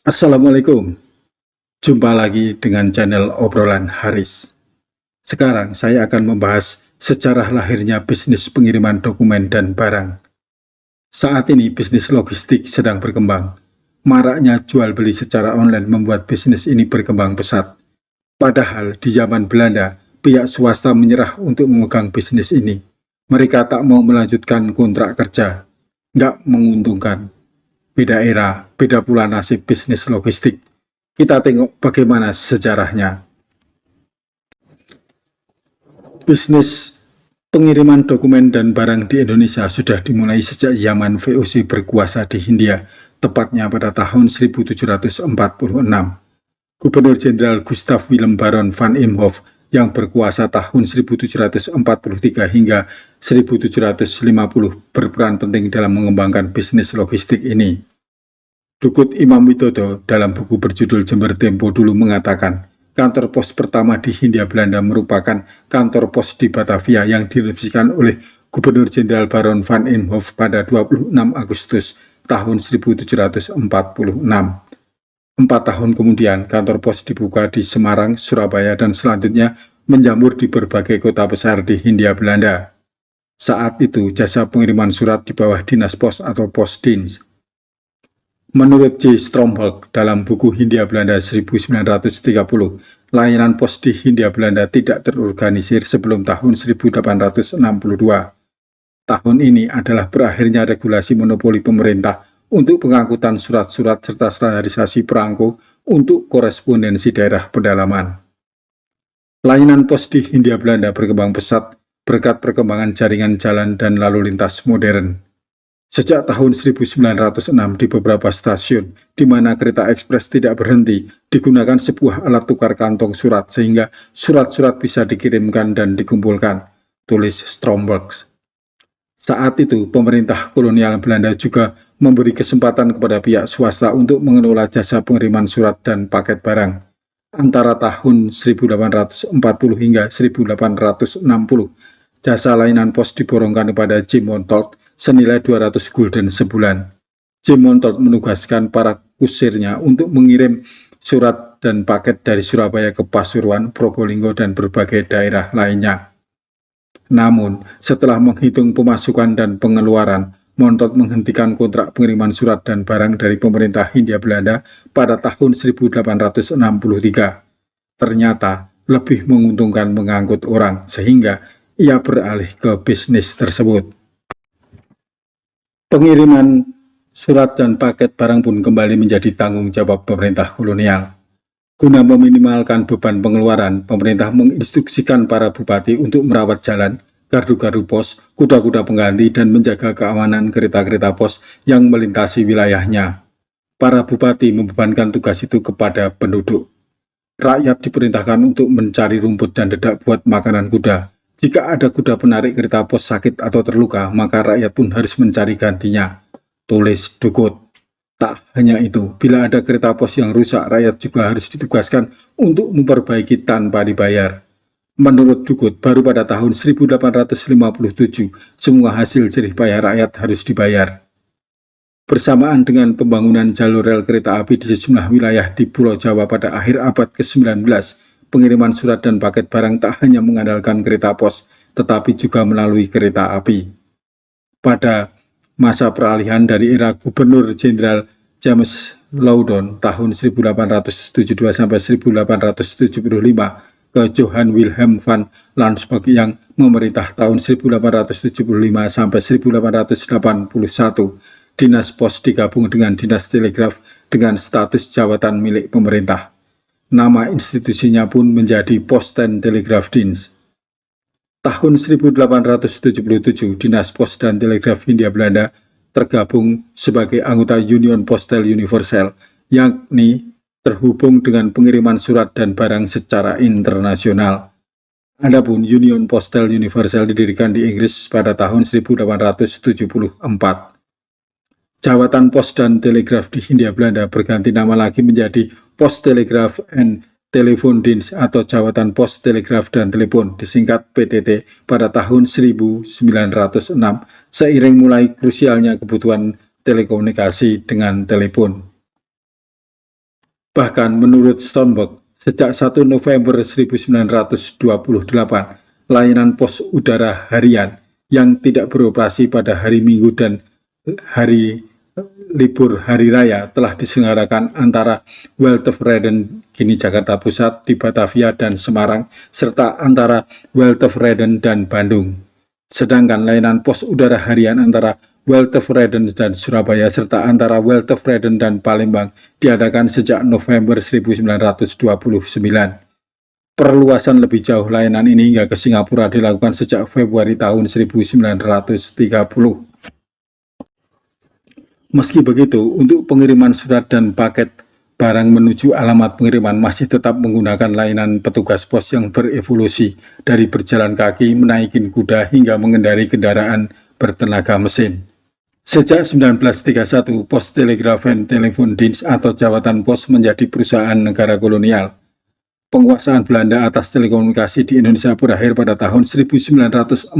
Assalamualaikum, jumpa lagi dengan channel obrolan Haris. Sekarang saya akan membahas sejarah lahirnya bisnis pengiriman dokumen dan barang. Saat ini bisnis logistik sedang berkembang. Maraknya jual beli secara online membuat bisnis ini berkembang pesat. Padahal di zaman Belanda, pihak swasta menyerah untuk memegang bisnis ini. Mereka tak mau melanjutkan kontrak kerja. Nggak menguntungkan. Beda era, beda pula nasib bisnis logistik. Kita tengok bagaimana sejarahnya. Bisnis pengiriman dokumen dan barang di Indonesia sudah dimulai sejak zaman VOC berkuasa di Hindia, tepatnya pada tahun 1746. Gubernur Jenderal Gustav Willem Baron van Imhoff yang berkuasa tahun 1743 hingga 1750 berperan penting dalam mengembangkan bisnis logistik ini. Dukut Imam Widodo dalam buku berjudul Jember Tempo dulu mengatakan, kantor pos pertama di Hindia Belanda merupakan kantor pos di Batavia yang diresmikan oleh Gubernur Jenderal Baron van Imhoff pada 26 Agustus tahun 1746. 4 tahun kemudian, kantor pos dibuka di Semarang, Surabaya, dan selanjutnya menjamur di berbagai kota besar di Hindia Belanda. Saat itu, jasa pengiriman surat di bawah Dinas Pos atau Postdienst. Menurut J. Stromberg dalam buku Hindia Belanda 1930, layanan pos di Hindia Belanda tidak terorganisir sebelum tahun 1862. Tahun ini adalah berakhirnya regulasi monopoli pemerintah untuk pengangkutan surat-surat serta standarisasi perangko untuk korespondensi daerah pedalaman. Layanan pos di Hindia Belanda berkembang pesat berkat perkembangan jaringan jalan dan lalu lintas modern. Sejak tahun 1906 di beberapa stasiun di mana kereta ekspres tidak berhenti, digunakan sebuah alat tukar kantong surat sehingga surat-surat bisa dikirimkan dan dikumpulkan, tulis Stromberg. Saat itu, pemerintah kolonial Belanda juga memberi kesempatan kepada pihak swasta untuk mengelola jasa pengiriman surat dan paket barang. Antara tahun 1840 hingga 1860, jasa layanan pos diborongkan kepada J. Montaut senilai 200 gulden sebulan. J. Montaut menugaskan para kusirnya untuk mengirim surat dan paket dari Surabaya ke Pasuruan, Probolinggo, dan berbagai daerah lainnya. Namun, setelah menghitung pemasukan dan pengeluaran, Montaut menghentikan kontrak pengiriman surat dan barang dari pemerintah Hindia Belanda pada tahun 1863. Ternyata lebih menguntungkan mengangkut orang, sehingga ia beralih ke bisnis tersebut. Pengiriman surat dan paket barang pun kembali menjadi tanggung jawab pemerintah kolonial. Guna meminimalkan beban pengeluaran, pemerintah menginstruksikan para bupati untuk merawat jalan, gardu-gardu pos, kuda-kuda pengganti, dan menjaga keamanan kereta-kereta pos yang melintasi wilayahnya. Para bupati membebankan tugas itu kepada penduduk. Rakyat diperintahkan untuk mencari rumput dan dedak buat makanan kuda. Jika ada kuda penarik kereta pos sakit atau terluka, maka rakyat pun harus mencari gantinya, tulis Dukut. Tak hanya itu, bila ada kereta pos yang rusak, rakyat juga harus ditugaskan untuk memperbaiki tanpa dibayar. Menurut Dukut, baru pada tahun 1857, semua hasil jerih payah rakyat harus dibayar. Bersamaan dengan pembangunan jalur rel kereta api di sejumlah wilayah di Pulau Jawa pada akhir abad ke-19, pengiriman surat dan paket barang tak hanya mengandalkan kereta pos, tetapi juga melalui kereta api. Pada masa peralihan dari era Gubernur Jenderal James Loudon tahun 1872 sampai 1875 ke Johann Wilhelm van Landsberg yang memerintah tahun 1875 sampai 1881, Dinas Pos digabung dengan Dinas Telegraf dengan status jabatan milik pemerintah. Nama institusinya pun menjadi Post and Telegraph Dienst. Tahun 1877, Dinas Pos dan Telegraf Hindia Belanda tergabung sebagai anggota Union Postal Universal, yakni terhubung dengan pengiriman surat dan barang secara internasional. Adapun Union Postal Universal didirikan di Inggris pada tahun 1874. Jabatan Pos dan Telegraf di Hindia Belanda berganti nama lagi menjadi Post Telegraph and Telephone Dienst atau Jabatan Pos, Telegraf, dan Telepon, disingkat PTT, pada tahun 1906, seiring mulai krusialnya kebutuhan telekomunikasi dengan telepon. Bahkan menurut Sternberg, sejak 1 November 1928, layanan pos udara harian yang tidak beroperasi pada hari Minggu dan hari libur hari raya telah diselenggarakan antara Weltevreden kini Jakarta Pusat di Batavia dan Semarang serta antara Weltevreden dan Bandung. Sedangkan layanan pos udara harian antara Weltevreden dan Surabaya serta antara Weltevreden dan Palembang diadakan sejak November 1929. Perluasan lebih jauh layanan ini hingga ke Singapura dilakukan sejak Februari tahun 1930. Meski begitu, untuk pengiriman surat dan paket barang menuju alamat pengiriman masih tetap menggunakan layanan petugas pos yang berevolusi dari berjalan kaki, menaikin kuda hingga mengendarai kendaraan bertenaga mesin. Sejak 1931, Pos Telegraf en Telefondienst atau Jawatan Pos menjadi perusahaan negara kolonial. Penguasaan Belanda atas telekomunikasi di Indonesia berakhir pada tahun 1942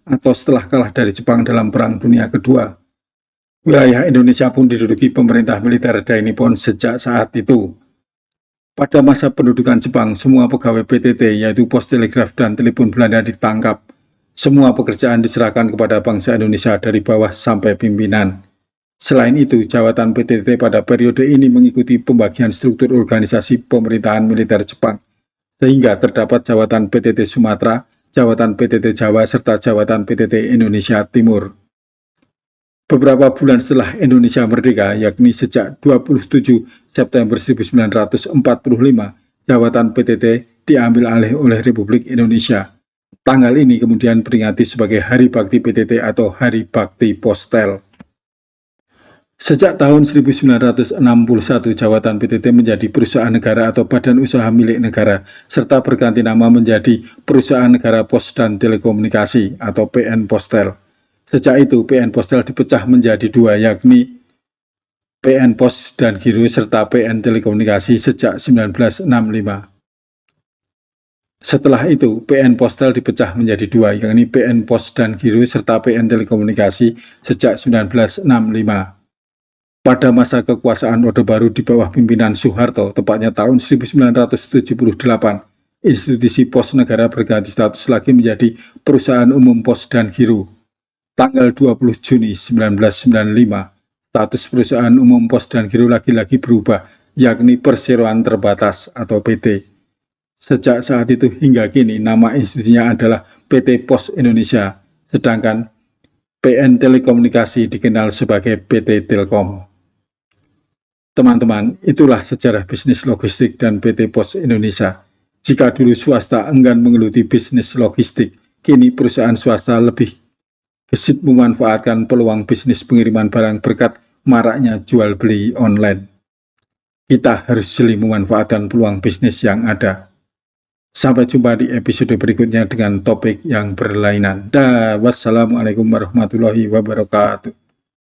atau setelah kalah dari Jepang dalam Perang Dunia Kedua. Wilayah Indonesia pun diduduki pemerintah militer Dainippon sejak saat itu. Pada masa pendudukan Jepang, semua pegawai PTT yaitu Pos Telegraf dan Telepon Belanda ditangkap. Semua pekerjaan diserahkan kepada bangsa Indonesia dari bawah sampai pimpinan. Selain itu, jawatan PTT pada periode ini mengikuti pembagian struktur organisasi pemerintahan militer Jepang, sehingga terdapat jawatan PTT Sumatera, jawatan PTT Jawa, serta jawatan PTT Indonesia Timur. Beberapa bulan setelah Indonesia merdeka, yakni sejak 27 September 1945, jawatan PTT diambil alih oleh Republik Indonesia. Tanggal ini kemudian diperingati sebagai Hari Bakti PTT atau Hari Bakti Postel. Sejak tahun 1961, jawatan PTT menjadi perusahaan negara atau badan usaha milik negara, serta berganti nama menjadi Perusahaan Negara Pos dan Telekomunikasi atau PN Postel. Sejak itu, PN Postel dipecah menjadi dua, yakni PN Pos dan Giro serta PN Telekomunikasi sejak 1965. Setelah itu, PN Postel dipecah menjadi dua, yakni PN Pos dan Giro serta PN Telekomunikasi sejak 1965. Pada masa kekuasaan Orde Baru di bawah pimpinan Soeharto, tepatnya tahun 1978, institusi pos negara berganti status lagi menjadi Perusahaan Umum Pos dan Giro. Tanggal 20 Juni 1995, status Perusahaan Umum Pos dan Giro lagi-lagi berubah, yakni Perseroan Terbatas atau PT. Sejak saat itu hingga kini nama institusinya adalah PT Pos Indonesia, sedangkan PN Telekomunikasi dikenal sebagai PT Telkom. Teman-teman, itulah sejarah bisnis logistik dan PT Pos Indonesia. Jika dulu swasta enggan menggeluti bisnis logistik, kini perusahaan swasta lebih gesit memanfaatkan peluang bisnis pengiriman barang berkat maraknya jual beli online. Kita harus jeli memanfaatkan peluang bisnis yang ada. Sampai jumpa di episode berikutnya dengan topik yang berlainan. Wassalamualaikum warahmatullahi wabarakatuh.